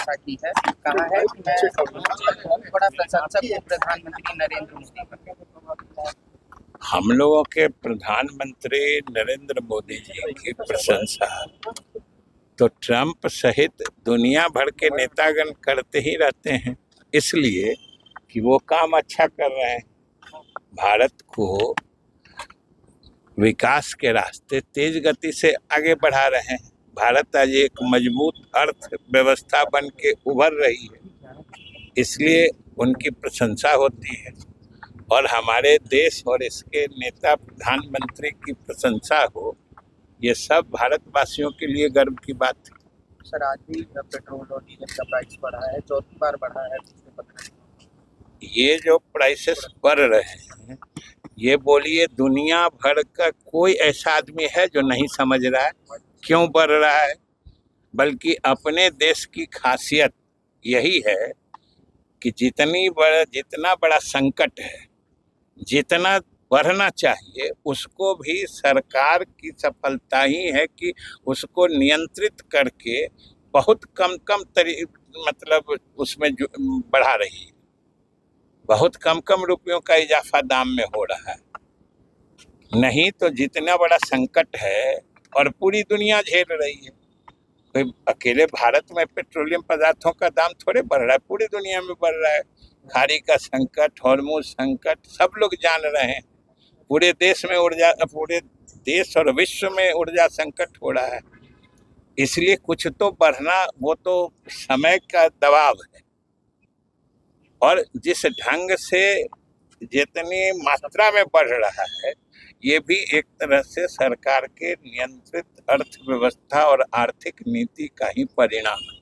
प्रशंसा की है, कहा है कि मैं बहुत बड़ा प्रशंसक हूँ प्रधानमंत्री नरेंद्र मोदी का। हम लोगों के प्रधानमंत्री नरेंद्र मोदी जी की प्रशंसा तो ट्रंप सहित दुनिया भर के नेतागण करते ही रहते हैं, इसलिए कि वो काम अच्छा कर रहे हैं, भारत को विकास के रास्ते तेज गति से आगे बढ़ा रहे हैं। भारत आज एक मजबूत अर्थव्यवस्था बन के उभर रही है, इसलिए उनकी प्रशंसा होती है। और हमारे देश और इसके नेता प्रधानमंत्री की प्रशंसा हो, ये सब भारतवासियों के लिए गर्व की बात है। सर, आज भी पेट्रोल और डीजल का प्राइस बढ़ा है, चौथी बार बढ़ा है पिछले 15 दिन। ये जो प्राइसेस बढ़ रहे हैं, ये बोलिए दुनिया भर का कोई ऐसा आदमी है जो नहीं समझ रहा है क्यों बढ़ रहा है, बल्कि अपने देश की खासियत यही है कि जितना बड़ा संकट है, जितना बढ़ना चाहिए, उसको भी सरकार की सफलता ही है कि उसको नियंत्रित करके बहुत कम मतलब उसमें बढ़ा रही है। बहुत कम रुपयों का इजाफा दाम में हो रहा है, नहीं तो जितना बड़ा संकट है और पूरी दुनिया झेल रही है। कोई अकेले भारत में पेट्रोलियम पदार्थों का दाम थोड़े बढ़ रहा है, पूरी दुनिया में बढ़ रहा है। खाड़ी का संकट, हॉर्मोज संकट, सब लोग जान रहे हैं। पूरे देश और विश्व में ऊर्जा संकट हो रहा है, इसलिए कुछ तो बढ़ना, वो तो समय का दबाव है। और जिस ढंग से जितनी मात्रा में बढ़ रहा है, ये भी एक तरह से सरकार के नियंत्रित अर्थव्यवस्था और आर्थिक नीति का ही परिणाम है।